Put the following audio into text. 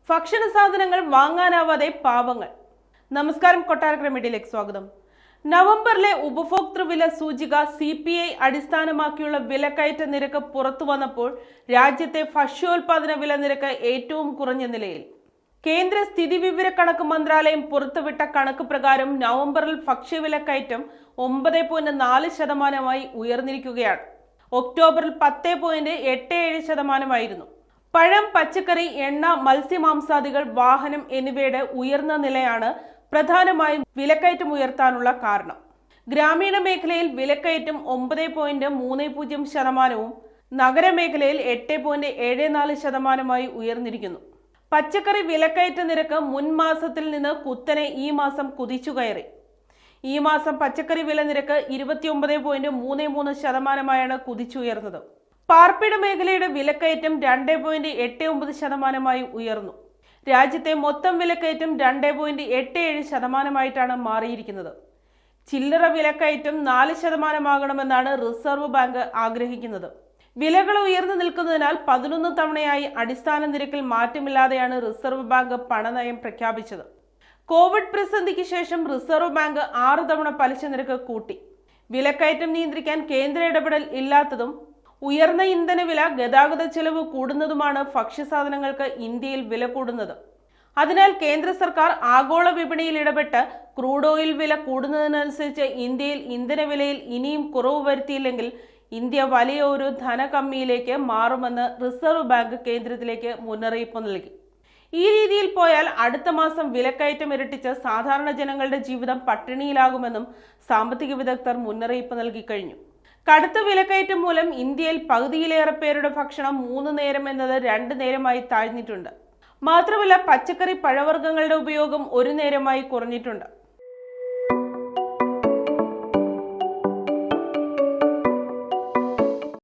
ഭക്ഷണ സാധനങ്ങൾ വാങ്ങാനാവാതെ പാവങ്ങൾ. നമസ്കാരം, കൊട്ടാരക്കര മീഡിയയിലേക്ക് സ്വാഗതം. നവംബറിലെ ഉപഭോക്തൃ വില സൂചിക CPI അടിസ്ഥാനമാക്കിയുള്ള വിലക്കയറ്റ നിരക്ക് പുറത്തു വന്നപ്പോൾ രാജ്യത്തെ ഭക്ഷ്യോൽപാദന വില നിരക്ക് ഏറ്റവും കുറഞ്ഞ നിലയിൽ. കേന്ദ്ര സ്ഥിതിവിവരക്കണക്ക് മന്ത്രാലയം പുറത്തുവിട്ട കണക്ക് പ്രകാരം നവംബറിൽ ഭക്ഷ്യവിലക്കയറ്റം 9.4% ഉയർന്നിരിക്കുകയാണ്. ഒക്ടോബറിൽ 10.87%. പഴം, പച്ചക്കറി, എണ്ണ, മത്സ്യമാംസാദികൾ, വാഹനം എന്നിവയുടെ ഉയർന്ന നിലയാണ് പ്രധാനമായും വിലക്കയറ്റം ഉയർത്താനുള്ള കാരണം. ഗ്രാമീണ മേഖലയിൽ വിലക്കയറ്റം 9.30%, നഗരമേഖലയിൽ 8.74% ഉയർന്നിരിക്കുന്നു. പച്ചക്കറി വിലക്കയറ്റ നിരക്ക് മുൻ മാസത്തിൽ നിന്ന് കുത്തനെ ഈ മാസം കുതിച്ചുകയറി. ഈ മാസം പച്ചക്കറി വില നിരക്ക് 29.33%-ആയാണ് കുതിച്ചുയർന്നത്. പാർപ്പിട മേഖലയുടെ വിലക്കയറ്റം 2.89%-ആയി ഉയർന്നു. രാജ്യത്തെ മൊത്തം വിലക്കയറ്റം 2.87%-ആയിട്ടാണ് മാറിയിരിക്കുന്നത്. ചില്ലറ വിലക്കയറ്റം 4%-ആകണമെന്നാണ് റിസർവ് ബാങ്ക് ആഗ്രഹിക്കുന്നത്. വിലകൾ ഉയർന്നു നിൽക്കുന്നതിനാൽ 11 തവണയായി അടിസ്ഥാന നിരക്കിൽ മാറ്റമില്ലാതെയാണ് റിസർവ് ബാങ്ക് പണനയം പ്രഖ്യാപിച്ചത്. കോവിഡ് പ്രതിസന്ധിക്ക് ശേഷം റിസർവ് ബാങ്ക് 6 തവണ പലിശ നിരക്ക് കൂട്ടി. വിലക്കയറ്റം നിയന്ത്രിക്കാൻ കേന്ദ്ര ഇടപെടൽ ഇല്ലാത്തതും ഉയർന്ന ഇന്ധനവില, ഗതാഗത ചെലവ് കൂടുന്നതുമാണ് ഭക്ഷ്യസാധനങ്ങൾക്ക് ഇന്ത്യയിൽ വില കൂടുന്നത്. അതിനാൽ കേന്ദ്ര സർക്കാർ ആഗോള വിപണിയിൽ ഇടപെട്ട് ക്രൂഡ് ഓയിൽ വില കൂടുന്നതിനനുസരിച്ച് ഇന്ത്യയിൽ ഇന്ധനവിലയിൽ ഇനിയും കുറവ് വരുത്തിയില്ലെങ്കിൽ ഇന്ത്യ വലിയ ഒരു ധനകമ്മിയിലേക്ക് മാറുമെന്ന് റിസർവ് ബാങ്ക് കേന്ദ്രത്തിലേക്ക് മുന്നറിയിപ്പ് നൽകി. ഈ രീതിയിൽ പോയാൽ അടുത്ത മാസം വിലക്കയറ്റം ഇരട്ടിച്ച് സാധാരണ ജനങ്ങളുടെ ജീവിതം പട്ടിണിയിലാകുമെന്നും സാമ്പത്തിക വിദഗ്ധർ മുന്നറിയിപ്പ് നൽകി കഴിഞ്ഞു. കടുത്ത വിലക്കയറ്റം മൂലം ഇന്ത്യയിൽ പകുതിയിലേറെ പേരുടെ ഭക്ഷണം 3 നേരം എന്നത് 2 നേരമായി താഴ്ന്നിട്ടുണ്ട്. മാത്രമല്ല, പച്ചക്കറി, പഴവർഗ്ഗങ്ങളുടെ ഉപയോഗം 1 നേരമായി കുറഞ്ഞിട്ടുണ്ട്.